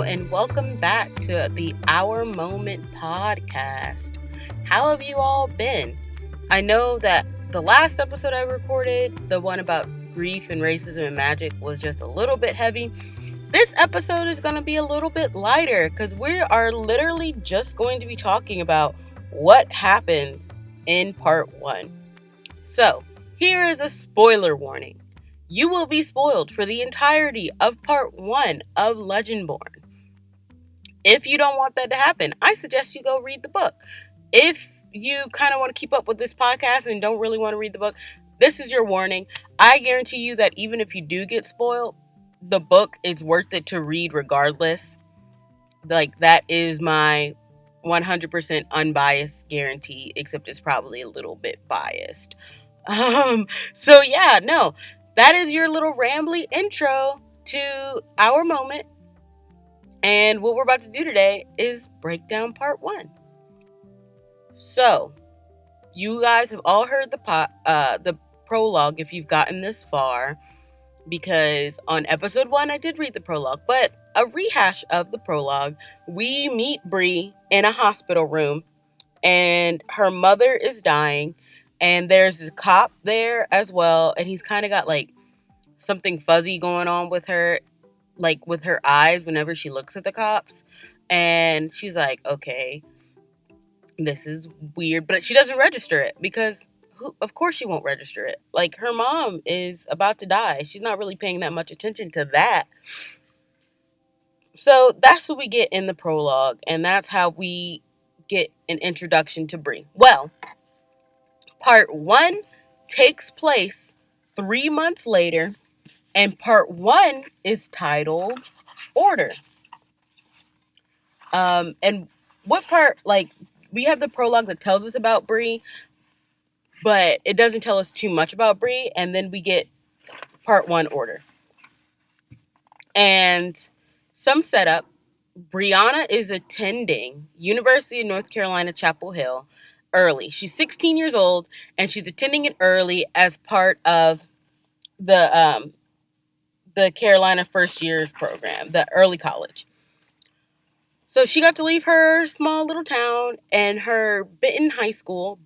and welcome back to the Our Moment podcast. How have you all been? I know that the last episode I recorded, the one about grief and racism and magic, was just a little bit heavy. This episode is going to be a little bit lighter because we are literally just going to be talking about what happens in part 1. So, here is a spoiler warning. You will be spoiled for the entirety of part 1 of Legendborn. If you don't want that to happen, I suggest you go read the book. If you kind of want to keep up with this podcast and don't really want to read the book, this is your warning. I guarantee you that even if you do get spoiled, the book is worth it to read regardless. Like, that is my 100% unbiased guarantee, except it's probably a little bit biased. So yeah, no, that is your little rambly intro to Our Moment. And what we're about to do today is break down part 1. So, you guys have all heard the prologue if you've gotten this far, because on episode 1 I did read the prologue, but a rehash of the prologue, we meet Bree in a hospital room, and her mother is dying, and there's a cop there as well, and he's kind of got like something fuzzy going on with her, like with her eyes whenever she looks at the cops, and she's like, okay, this is weird, but she doesn't register it because of course she won't register it. Like, her mom is about to die. She's not really paying that much attention to that. So that's what we get in the prologue, and that's how we get an introduction to Bree. Well, part 1 takes place 3 months later, and part 1 is titled Order. And what part, like, we have the prologue that tells us about Bree, but it doesn't tell us too much about Bree, and then we get part 1 Order. And some setup, Brianna is attending University of North Carolina, Chapel Hill early. She's 16 years old, and she's attending it early as part of the Carolina First Years program, the early college. So she got to leave her small little town and her Benton High School,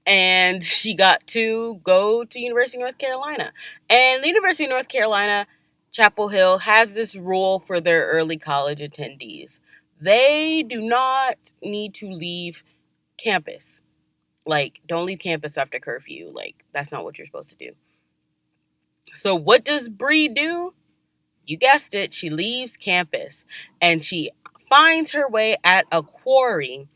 and she got to go to University of North Carolina. And the University of North Carolina, Chapel Hill, has this rule for their early college attendees. They do not need to leave campus. Like, don't leave campus after curfew. Like, that's not what you're supposed to do. So what does Bree do? You guessed it, she leaves campus, and she finds her way at a quarry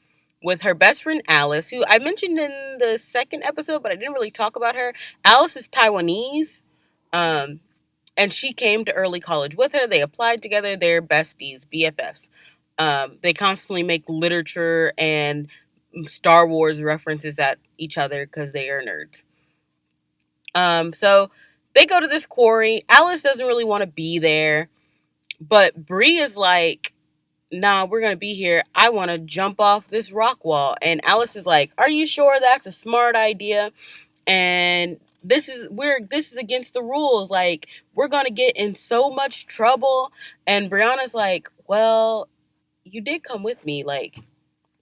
with her best friend Alice, who I mentioned in the second episode, but I didn't really talk about her. Alice is Taiwanese, and she came to early college with her. They applied together. They're besties, BFFs. They constantly make literature and Star Wars references at each other because they are nerds. So they go to this quarry. Alice doesn't really want to be there, but Bree is like, nah, we're going to be here. I want to jump off this rock wall. And Alice is like, are you sure that's a smart idea? And this is against the rules. Like, we're going to get in so much trouble. And Brianna's like, well, you did come with me. Like,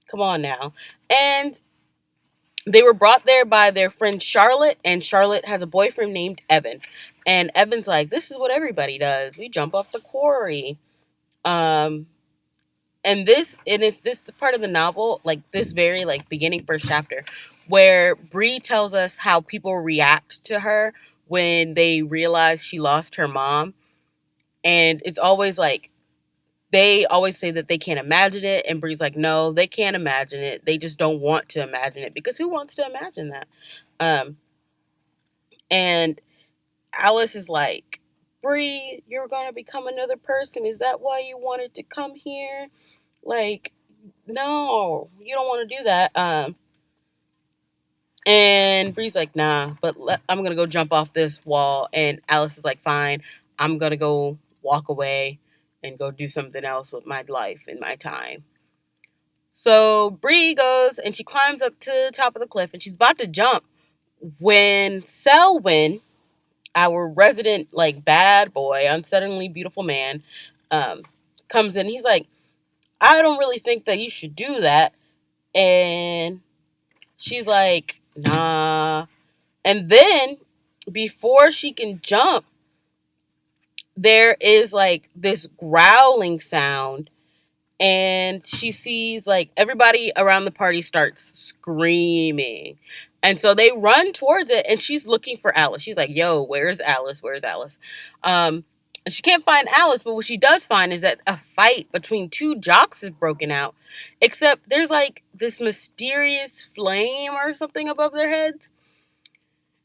come on now. And they were brought there by their friend Charlotte, and Charlotte has a boyfriend named Evan. And Evan's like, this is what everybody does. We jump off the quarry. And it's this part of the novel, like this very like beginning first chapter, where Bree tells us how people react to her when they realize she lost her mom. And it's always like, they always say that they can't imagine it, and Bree's like, no, they can't imagine it. They just don't want to imagine it, because who wants to imagine that? And Alice is like, Bree, you're gonna become another person. Is that why you wanted to come here? Like, no, you don't want to do that. And Bree's like, nah, but I'm gonna go jump off this wall. And Alice is like, fine, I'm gonna go walk away and go do something else with my life and my time. So Bree goes and she climbs up to the top of the cliff, and she's about to jump when Selwyn, our resident like bad boy, unsettlingly beautiful man, um, comes in. He's like, I don't really think that you should do that. And she's like, nah. And then before she can jump, there is like this growling sound, and she sees like everybody around the party starts screaming. And so they run towards it, and she's looking for Alice. She's like, yo, where's Alice? Where's Alice? And she can't find Alice, but what she does find is that a fight between two jocks has broken out. Except there's like this mysterious flame or something above their heads.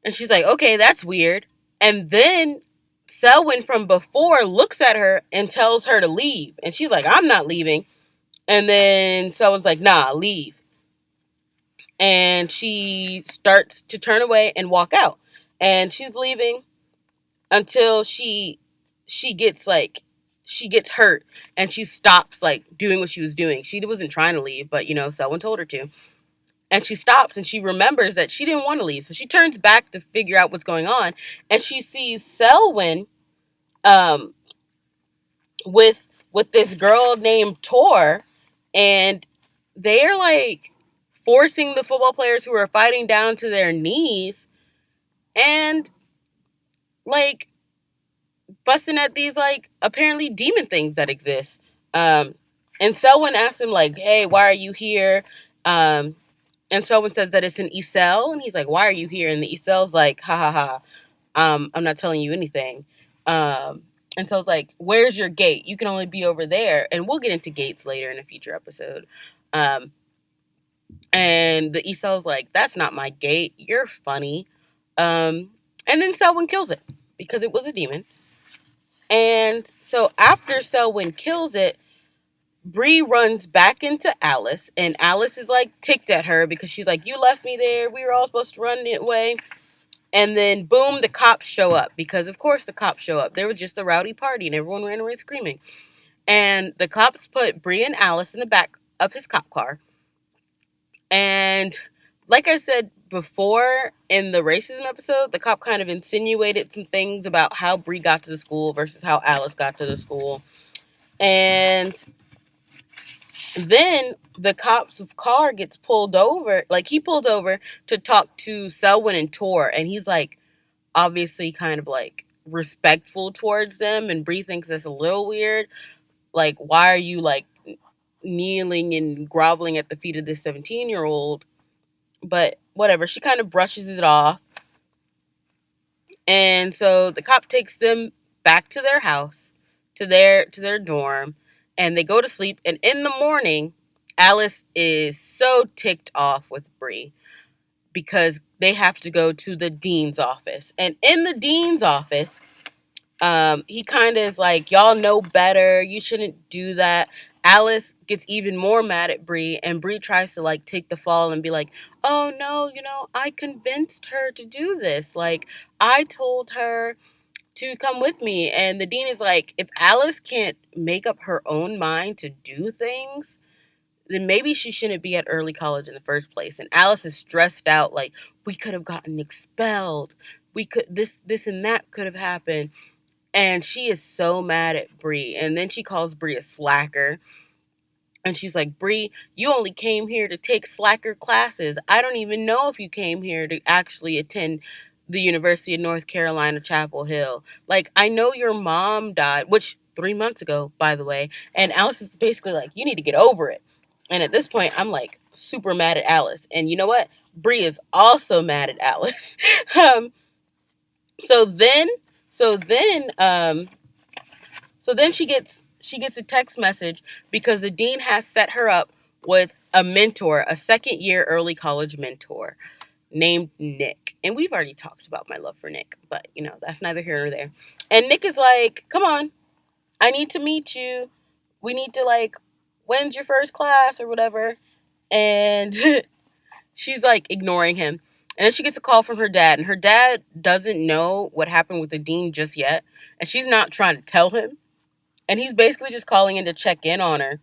And she's like, okay, that's weird. And then Selwyn from before looks at her and tells her to leave. And she's like, I'm not leaving. And then someone's like, nah, leave. And she starts to turn away and walk out. And she's leaving until she gets hurt, and she stops like doing what she was doing. She wasn't trying to leave, but someone told her to. And she stops and she remembers that she didn't want to leave. So she turns back to figure out what's going on. And she sees Selwyn um, with this girl named Tor, and they're like forcing the football players who are fighting down to their knees, and like busting at these like apparently demon things that exist. Um, and Selwyn asks him like, "Hey, why are you here?" Um, and Selwyn says that it's an Isel, and he's like, "Why are you here?" And the Isel's like, "Ha ha ha, I'm not telling you anything." Um, and so it's like, "Where's your gate? You can only be over there." And we'll get into gates later in a future episode. Um, and the Isel's like, "That's not my gate. You're funny." And then Selwyn kills it because it was a demon. And so after Selwyn kills it, Bree runs back into Alice, and Alice is like ticked at her because she's like, "You left me there. We were all supposed to run away." And then boom, the cops show up, because of course the cops show up. There was just a rowdy party and everyone ran away screaming. And the cops put Bree and Alice in the back of his cop car. And like I said before in the racism episode, the cop kind of insinuated some things about how Bree got to the school versus how Alice got to the school. And then the cop's car gets pulled over. Like, he pulled over to talk to Selwyn and Tor, and he's like obviously kind of like respectful towards them, and Bree thinks that's a little weird. Like, why are you like kneeling and groveling at the feet of this 17-year-old? But whatever, she kind of brushes it off. And so the cop takes them back to their house, to their dorm, and they go to sleep. And in the morning, Alice is so ticked off with Bree because they have to go to the dean's office. And in the dean's office, he kind of is like, y'all know better. You shouldn't do that. Alice gets even more mad at Bree, and Bree tries to like take the fall and be like, "Oh no, I convinced her to do this. Like, I told her to come with me." And the dean is like, if Alice can't make up her own mind to do things, then maybe she shouldn't be at early college in the first place. And Alice is stressed out, like, we could have gotten expelled. We could this and that could have happened. And she is so mad at Bree. And then she calls Bree a slacker. And she's like, "Bree, you only came here to take slacker classes. I don't even know if you came here to actually attend the University of North Carolina, Chapel Hill. Like, I know your mom died," which 3 months ago, by the way. And Alice is basically like, "You need to get over it." And at this point, I'm like super mad at Alice. And you know what? Bree is also mad at Alice. um, so then, so then, so then she gets a text message because the dean has set her up with a mentor, a second year early college mentor named Nick. And we've already talked about my love for Nick, but that's neither here nor there. And Nick is like, "Come on, I need to meet you. We need to like, when's your first class or whatever?" And she's like ignoring him. And then she gets a call from her dad, and her dad doesn't know what happened with the dean just yet. And she's not trying to tell him. And he's basically just calling in to check in on her.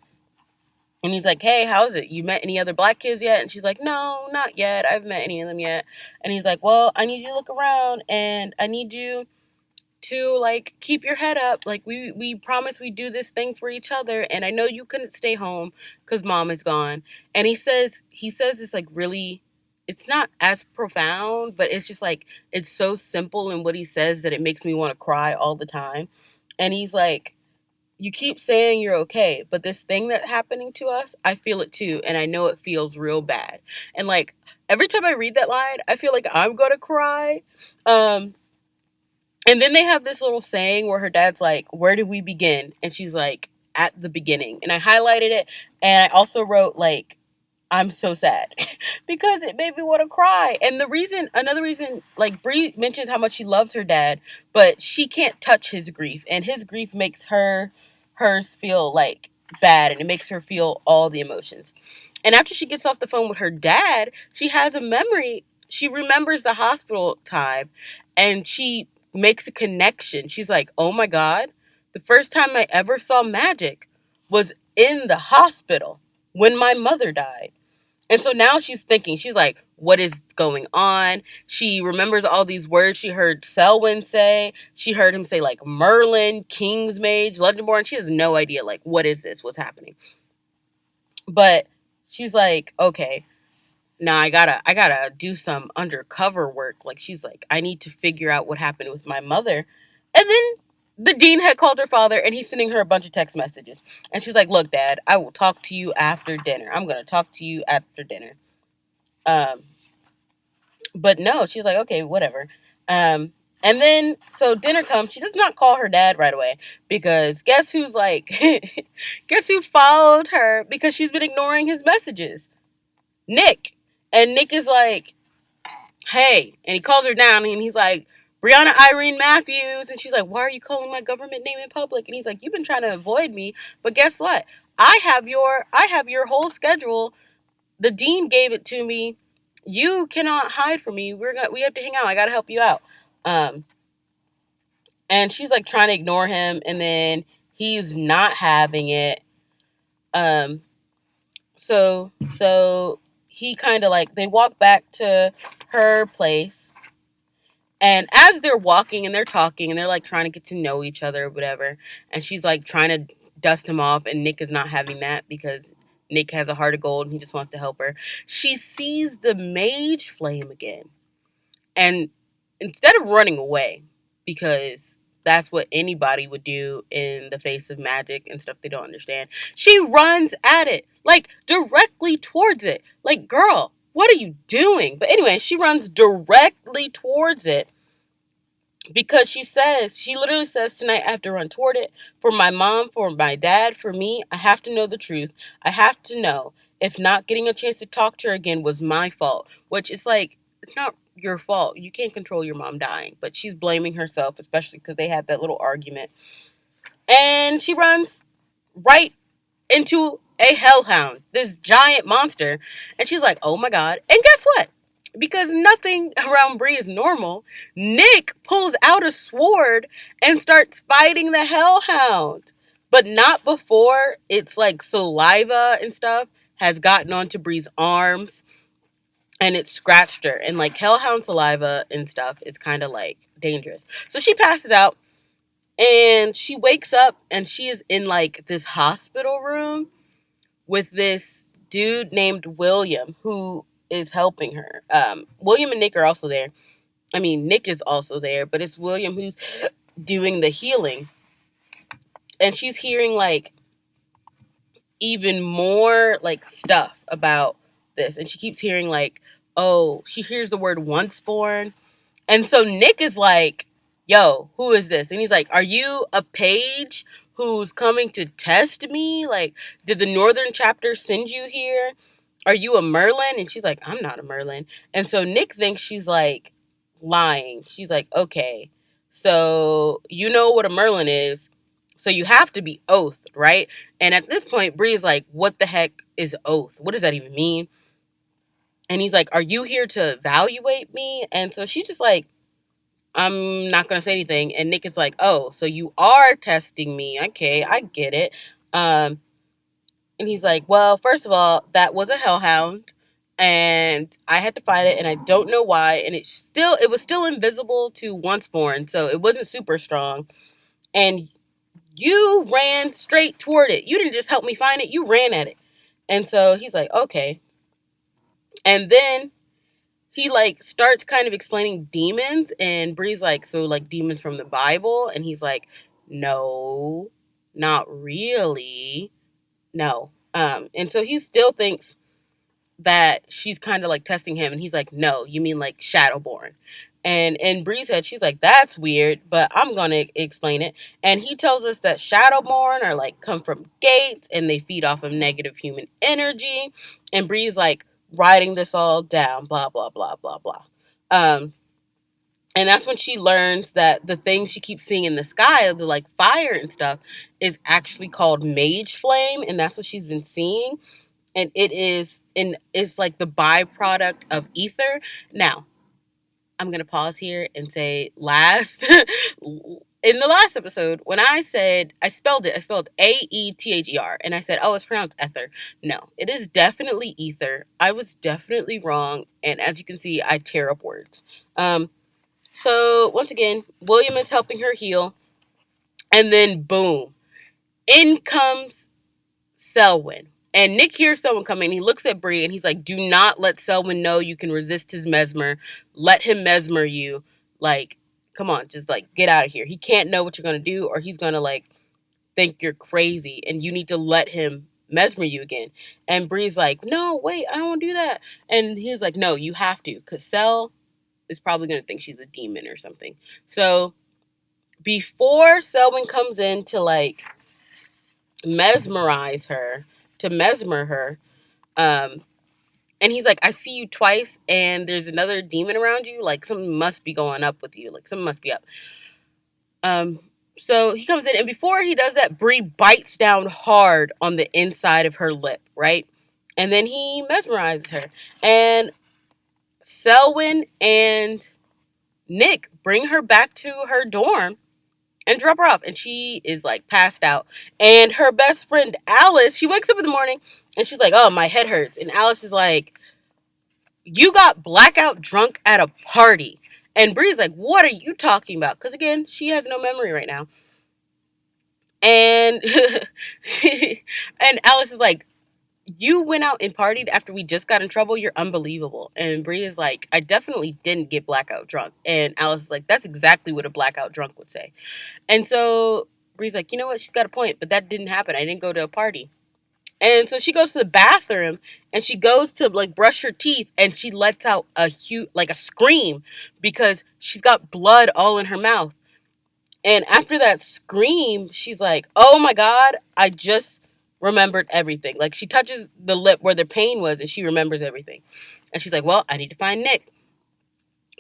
And he's like, "Hey, how's it? You met any other black kids yet?" And she's like, "No, not yet. I haven't met any of them yet." And he's like, "Well, I need you to look around, and I need you to like keep your head up. Like we promised we do this thing for each other, and I know you couldn't stay home because mom is gone. And he says it's like really, it's not as profound, but it's just like it's so simple in what he says that it makes me want to cry all the time. And he's like, you keep saying you're okay, but this thing that's happening to us, I feel it too, and I know it feels real bad. And like every time I read that line, I feel like I'm gonna cry. um and then they have this little saying where her dad's like, where do we begin? And she's like, at the beginning. And I highlighted it, and I also wrote like, I'm so sad because it made me want to cry. And another reason, like Bree mentions how much she loves her dad, but she can't touch his grief, and his grief makes hers feel like bad, and it makes her feel all the emotions. And after she gets off the phone with her dad, she has a memory. She remembers the hospital time, and she makes a connection. She's like, oh my God, the first time I ever saw magic was in the hospital when my mother died. And so now she's thinking, she's like, what is going on? She remembers all these words she heard Selwyn say. She heard him say like Merlin, King's Mage, Legendborn. She has no idea like, what is this? What's happening? But she's like, okay, now I gotta do some undercover work. Like she's like, I need to figure out what happened with my mother. And then the dean had called her father, and he's sending her a bunch of text messages. And she's like, look, Dad, I will talk to you after dinner. I'm gonna talk to you after dinner. Um, but no, she's like, okay, whatever. Um, and then so dinner comes. She does not call her dad right away because guess who's like, guess who followed her because she's been ignoring his messages? Nick. And Nick is like, hey, and he calls her down, and he's like, Brianna Irene Matthews. And she's like, why are you calling my government name in public? And he's like, you've been trying to avoid me, but guess what? I have your whole schedule. The dean gave it to me. You cannot hide from me. We have to hang out. I gotta help you out. Um, and she's like trying to ignore him, and then he's not having it. Um, so he kind of like, they walk back to her place, and as they're walking and they're talking and they're like trying to get to know each other or whatever, and she's like trying to dust him off, and Nick is not having that because Nick has a heart of gold and he just wants to help her. She sees the mage flame again. And instead of running away, because that's what anybody would do in the face of magic and stuff they don't understand, she runs at it, like directly towards it. Like, girl, what are you doing? But anyway, she runs directly towards it because she literally says, tonight I have to run toward it for my mom, for my dad, for me. I have to know the truth. I have to know if not getting a chance to talk to her again was my fault, which is like, it's not your fault. You can't control your mom dying, but she's blaming herself, especially because they had that little argument. And she runs right into a hellhound, this giant monster. And she's like, oh my God. And guess what? Because nothing around Bree is normal, Nick pulls out a sword and starts fighting the hellhound. But not before it's like saliva and stuff has gotten onto Bree's arms and it scratched her. And like hellhound saliva and stuff is kind of like dangerous. So she passes out, and she wakes up, and she is in like this hospital room with this dude named William who is helping her. William and Nick are also there. I mean, Nick is also there, but it's William who's doing the healing. And she's hearing like even more like stuff about this. And she keeps hearing like, oh, she hears the word once born. And so Nick is like, yo, who is this? And he's like, are you a page who's coming to test me? Like, did the Northern chapter send you here? Are you a Merlin? And she's like, I'm not a Merlin. And so Nick thinks she's like lying. She's like, okay, so you know what a Merlin is. So you have to be oath, right? And at this point, Bree's like, what the heck is oath? What does that even mean? And he's like, are you here to evaluate me? And so she's just like, I'm not going to say anything. And Nick is like, oh, so you are testing me. Okay, I get it. And he's like, well, first of all, that was a hellhound. and I had to fight it, and I don't know why. And it was still invisible to Once Born, so it wasn't super strong. And you ran straight toward it. You didn't just help me find it; you ran at it. And so he's like, okay. And then he like starts kind of explaining demons, and Bree's like, so like demons from the Bible, and he's like, no, not really, no. And so he still thinks that she's kind of like testing him, and he's like, no, you mean like Shadowborn. And Bree's head, she's like, that's weird, but I'm gonna explain it. And he tells us that Shadowborn are like come from gates, and they feed off of negative human energy. And Bree's like writing this all down, blah blah blah blah blah. Um, and that's when she learns that the thing she keeps seeing in the sky, the like fire and stuff, is actually called mage flame, and that's what she's been seeing. And it's like the byproduct of ether. Now, I'm gonna pause here and say last in the last episode, when I said I spelled Aether, and I said, oh, it's pronounced ether. No, it is definitely ether. I was definitely wrong, and as you can see, I tear up words. So once again, William is helping her heal, and then boom, in comes Selwyn. And Nick hears someone coming. He looks at Bree and he's like, do not let Selwyn know you can resist his mesmer. Let him mesmer you. Like, come on, just like get out of here. He can't know what you're going to do, or he's going to like think you're crazy, and you need to let him mesmer you again. And Bree's like, no, wait, I don't want to do that. And he's like, no, you have to, because Sel is probably going to think she's a demon or something. So before Selwyn comes in to like mesmerize her, to mesmer her, um, and he's like, I see you twice, and there's another demon around you. Like, something must be going up with you. Like, something must be up. Um, so he comes in, and before he does that, Bree bites down hard on the inside of her lip, right? And then he mesmerizes her. And Selwyn and Nick bring her back to her dorm and drop her off. And she is like passed out. And her best friend, Alice, she wakes up in the morning and she's like, oh, my head hurts. And Alice is like, you got blackout drunk at a party. And Bree's like, what are you talking about? Because again, she has no memory right now. And and Alice is like, you went out and partied after we just got in trouble. You're unbelievable. And Bree is like, I definitely didn't get blackout drunk. And Alice is like, that's exactly what a blackout drunk would say. And so Bree's like, you know what? She's got a point, but that didn't happen. I didn't go to a party. And so she goes to the bathroom and she goes to like brush her teeth, and she lets out a huge, like a scream, because she's got blood all in her mouth. And after that scream, she's like, oh my God, I just remembered everything. Like, she touches the lip where the pain was and she remembers everything. And she's like, well, I need to find Nick.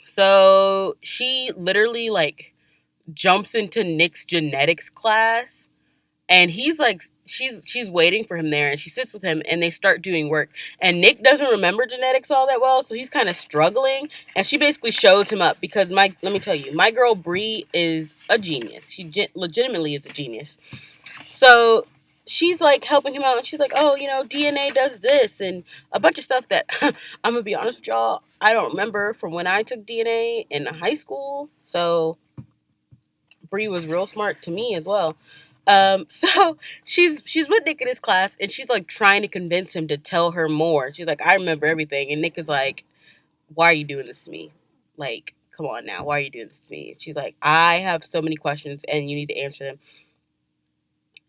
So she literally like jumps into Nick's genetics class, and he's like, she's waiting for him there, and she sits with him and they start doing work. And Nick doesn't remember genetics all that well, so he's kind of struggling. And she basically shows him up, because let me tell you, my girl Bree is a genius. She legitimately is a genius. So she's like helping him out, and she's like, oh, you know, DNA does this and a bunch of stuff that I'm gonna be honest with y'all, I don't remember from when I took DNA in high school. So Bree was real smart to me as well. So she's with Nick in his class, and she's like trying to convince him to tell her more. She's like, I remember everything. And Nick is like, why are you doing this to me? Like, come on now, why are you doing this to me? And she's like, I have so many questions and you need to answer them.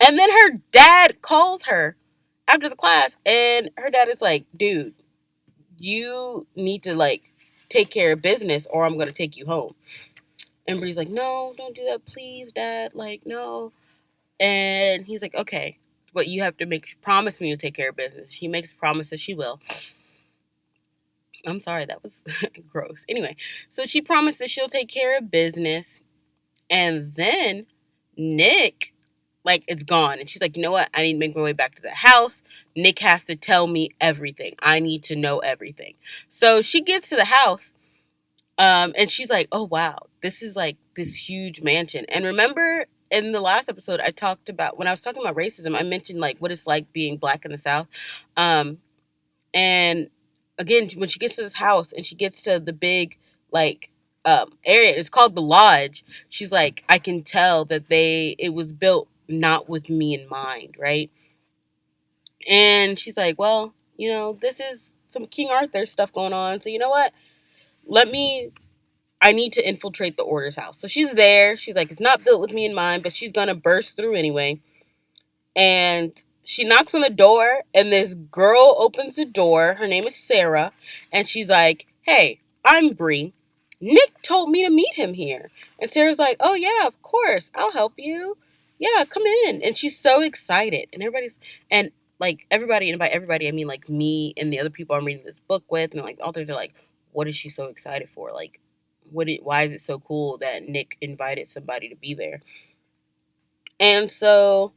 And then her dad calls her after the class, and her dad is like, dude, you need to like take care of business, or I'm gonna take you home. And Bree's like, no, don't do that, please, Dad. Like, no. And he's like, okay, but you have to promise me you'll take care of business. She makes promises she will. I'm sorry, that was gross. Anyway, so she promises she'll take care of business. And then Nick, like, it's gone. And she's like, you know what? I need to make my way back to the house. Nick has to tell me everything. I need to know everything. So she gets to the house. And she's like, oh, wow, this is like this huge mansion. And remember in the last episode, I talked about, when I was talking about racism, I mentioned like what it's like being black in the South. And again, when she gets to this house and she gets to the big, like, area, it's called the lodge. She's like, I can tell that it was built not with me in mind, right? And she's like, well, this is some King Arthur stuff going on. So you know what? Let me I need to infiltrate the Order's house. So she's there. She's like, it's not built with me in mind, but she's gonna burst through anyway. And she knocks on the door, and this girl opens the door. Her name is Sarah, and she's like, hey, I'm Bree. Nick told me to meet him here. And Sarah's like, oh yeah, of course, I'll help you. Yeah, come in. And she's so excited, and everybody, and by everybody I mean like me and the other people I'm reading this book with, and like the authors are like, what is she so excited for? Like, why is it so cool that Nick invited somebody to be there? And so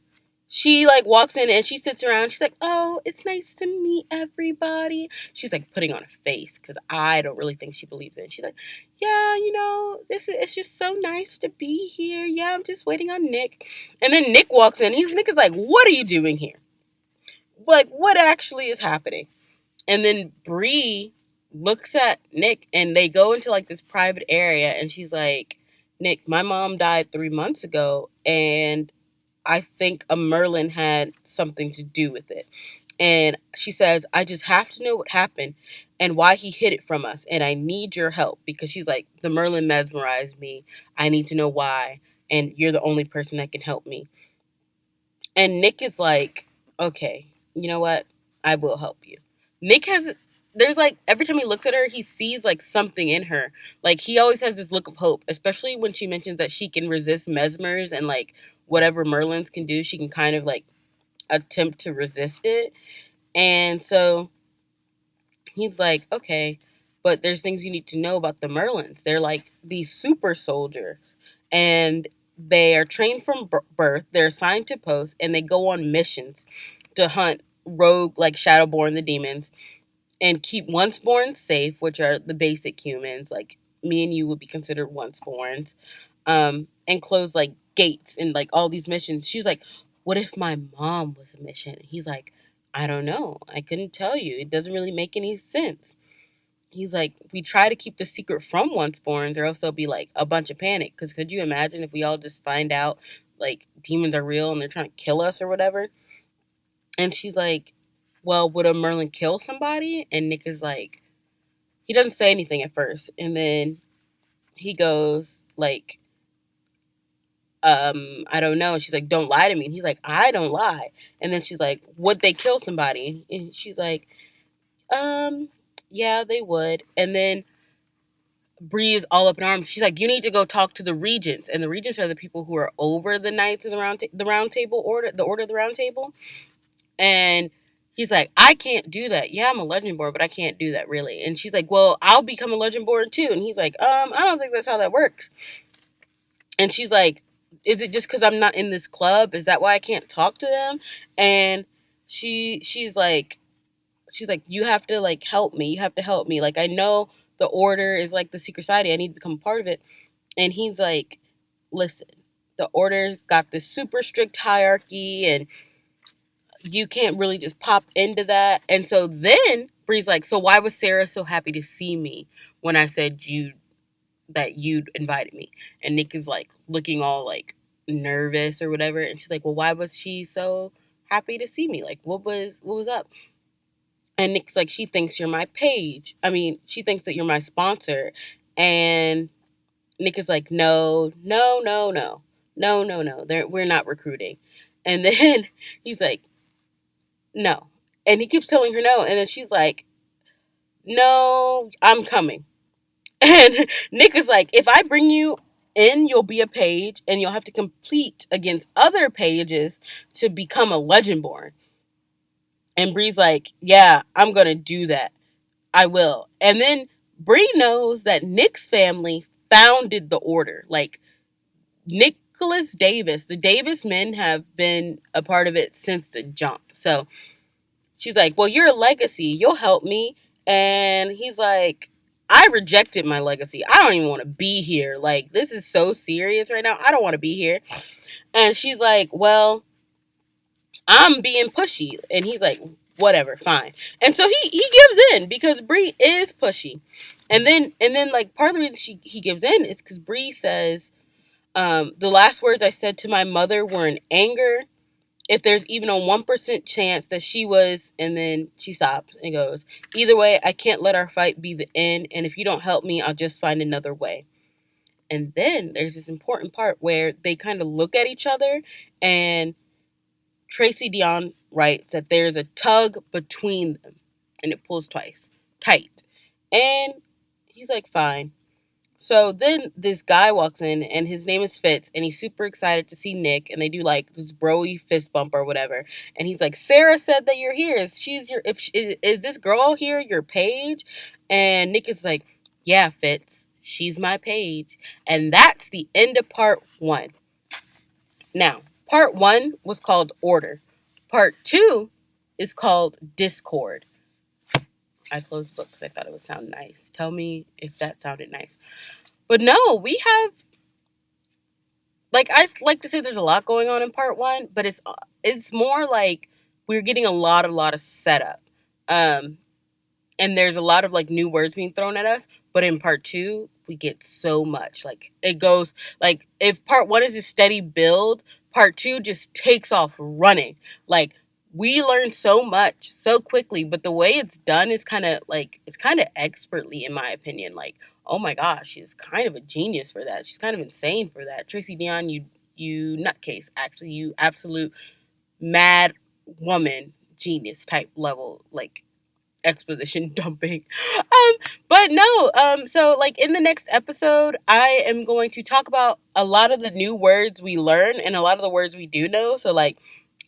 she like walks in and she sits around. She's like, "Oh, it's nice to meet everybody." She's like putting on a face because I don't really think she believes it. She's like, "Yeah, it's just so nice to be here. Yeah, I'm just waiting on Nick." And then Nick walks in. Nick is like, "What are you doing here? Like, what actually is happening?" And then Bree looks at Nick and they go into like this private area, and she's like, "Nick, my mom died 3 months ago, and I think a Merlin had something to do with it." And she says, I just have to know what happened and why he hid it from us. And I need your help, because she's like, the Merlin mesmerized me. I need to know why. And you're the only person that can help me. And Nick is like, okay, you know what? I will help you. Nick has, there's like, every time he looks at her, he sees like something in her. Like, he always has this look of hope, especially when she mentions that she can resist mesmers and like whatever Merlins can do, she can kind of like attempt to resist it. And so he's like, okay, but there's things you need to know about the Merlins. They're like these super soldiers, and they are trained from birth. They're assigned to posts, and they go on missions to hunt rogue, like Shadowborn, the demons, and keep onceborns safe, which are the basic humans. Like me and you would be considered onceborns, and close like gates and like all these missions. She was like, what if my mom was a mission? And he's like, I don't know. I couldn't tell you. It doesn't really make any sense. He's like, we try to keep the secret from onceborns, or else there'll be like a bunch of panic. Because could you imagine if we all just find out like demons are real and they're trying to kill us or whatever? And she's like, well, would a Merlin kill somebody? And Nick is like, he doesn't say anything at first. And then he goes like, I don't know. And she's like, don't lie to me. And he's like, I don't lie. And then she's like, would they kill somebody? And she's like, um, yeah, they would. And then Bree is all up in arms. She's like, you need to go talk to the regents. And the regents are the people who are over the knights of the round table order, the order of the round table. And he's like, I can't do that. Yeah, I'm a Legendborn, but I can't do that really. And she's like, well, I'll become a Legendborn too. And he's like, I don't think that's how that works. And she's like, is it just because I'm not in this club? Is that why I can't talk to them? And she's like, you have to like help me. You have to help me. Like, I know the order is like the secret society. I need to become a part of it. And he's like, listen, the order's got this super strict hierarchy, and you can't really just pop into that. And so then Bree's like, so why was Sarah so happy to see me when I said you'd invited me? And Nick is like looking all like nervous or whatever. And she's like, well, why was she so happy to see me? Like, what was up? And Nick's like, she thinks you're my page. I mean, she thinks that you're my sponsor. And Nick is like, no, no, no, no, no, no, no. We're not recruiting. And then he's like, no. And he keeps telling her no. And then she's like, no, I'm coming. And Nick is like, if I bring you in, you'll be a page, and you'll have to compete against other pages to become a Legendborn. And Bree's like, yeah, I'm going to do that. I will. And then Bree knows that Nick's family founded the order. Like, Nicholas Davis, the Davis men have been a part of it since the jump. So she's like, well, you're a legacy. You'll help me. And he's like, I rejected my legacy. I don't even want to be here. Like, this is so serious right now. I don't want to be here. And she's like, well, I'm being pushy. And he's like, whatever, fine. And so he gives in because Bree is pushy. And then like part of the reason he gives in is because Bree says, the last words I said to my mother were in anger. If there's even a 1% chance that she was, and then she stops and goes, either way, I can't let our fight be the end, and if you don't help me, I'll just find another way. And then there's this important part where they kind of look at each other, and Tracy Dion writes that there's a tug between them, and it pulls twice, tight. And he's like, fine. So then this guy walks in, and his name is Fitz, and he's super excited to see Nick, and they do like this broy fist bump or whatever. And he's like, Sarah said that you're here. Is this girl here your page? And Nick is like, yeah, Fitz, she's my page. And that's the end of part 1. Now, part 1 was called Order. Part 2 is called Discord. I closed the book because I thought it would sound nice. Tell me if that sounded nice. But no, we have, like, I like to say there's a lot going on in part 1, but it's more like we're getting a lot of setup. And there's a lot of like new words being thrown at us, but in part 2 we get so much. Like, it goes, like, if part 1 is a steady build, part 2 just takes off running. Like, we learn so much so quickly, but the way it's done is kind of expertly, in my opinion. Like, oh my gosh, she's kind of a genius for that. She's kind of insane for that. Tracy Dion, you nutcase. Actually, you absolute mad woman genius type level, like, exposition dumping. But no, so like in the next episode, I am going to talk about a lot of the new words we learn and a lot of the words we do know. So like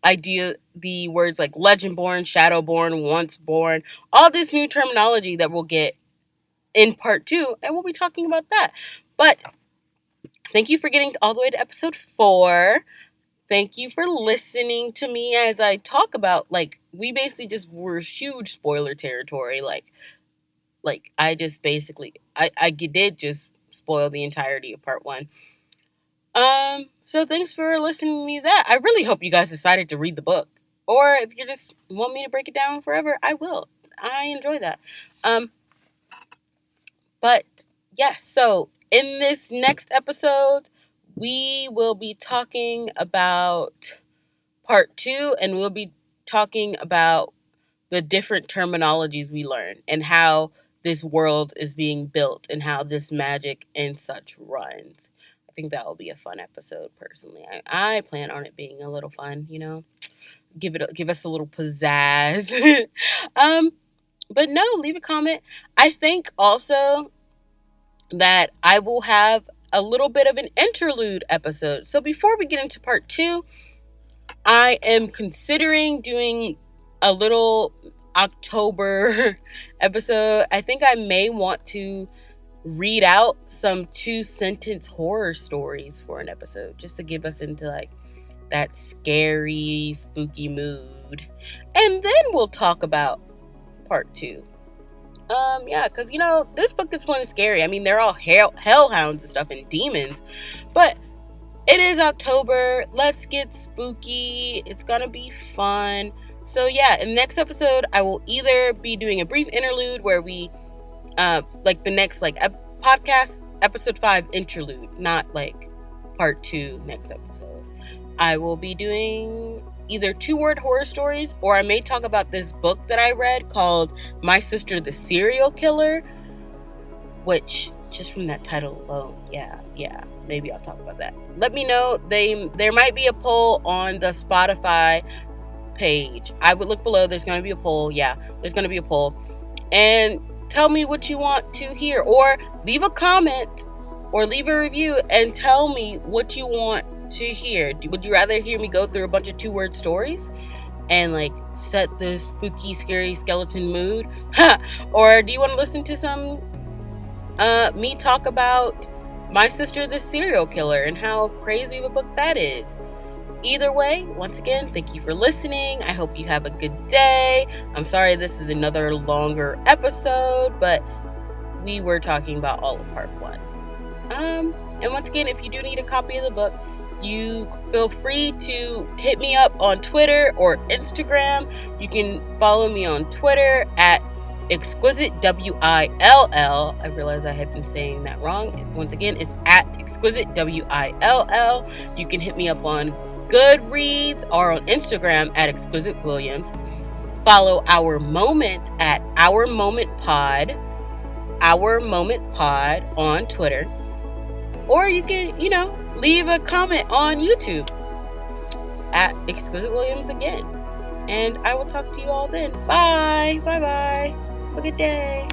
the words like Legendborn, Shadowborn, Once Born, all this new terminology that we'll get in part 2, and we'll be talking about that. But thank you for getting all the way to episode 4. Thank you for listening to me as I talk about, like, we basically just were huge spoiler territory. Like I just basically, I did just spoil the entirety of part 1. So thanks for listening to me that. I really hope you guys decided to read the book. Or if you just want me to break it down forever, I will. I enjoy that. But yes, so in this next episode, we will be talking about part 2, and we'll be talking about the different terminologies we learn and how this world is being built and how this magic and such runs. I think that will be a fun episode, personally. I plan on it being a little fun, you know, give us a little pizzazz. But no, leave a comment. I think also that I will have a little bit of an interlude episode. So before we get into part 2, I am considering doing a little October episode. I think I may want to read out some 2-sentence horror stories for an episode, just to give us into like that scary, spooky mood. And then we'll talk about part 2. Yeah, because, you know, this book is kind of scary. I mean, they're all hellhounds and stuff and demons, but it is October. Let's get spooky. It's gonna be fun. So yeah, in the next episode, I will either be doing a brief interlude where we, like the next podcast, episode 5 interlude, not like part 2 next episode. I will be doing either 2-word horror stories, or I may talk about this book that I read called My Sister the Serial Killer, which, just from that title alone, yeah, maybe I'll talk about that. Let me know. There might be a poll on the Spotify page. I would look below. There's going to be a poll. Yeah, there's going to be a poll. And tell me what you want to hear, or leave a comment or leave a review and tell me what you want to hear. Would you rather hear me go through a bunch of 2-word stories and like set the spooky, scary skeleton mood? Or do you want to listen to some me talk about My Sister the Serial Killer and how crazy of a book that is? Either way, once again, thank you for listening. I hope you have a good day. I'm sorry this is another longer episode, but we were talking about all of part 1. And once again, if you do need a copy of the book, you feel free to hit me up on Twitter or Instagram. You can follow me on Twitter at Exquisite WILL. I realize I had been saying that wrong. Once again, it's at Exquisite WILL. You can hit me up on Goodreads or on Instagram at Exquisite Williams. Follow Our Moment at Our Moment Pod. Our Moment Pod on Twitter. Or you can, leave a comment on YouTube at Exquisite Williams again. And I will talk to you all then. Bye. Bye-bye. Have a good day.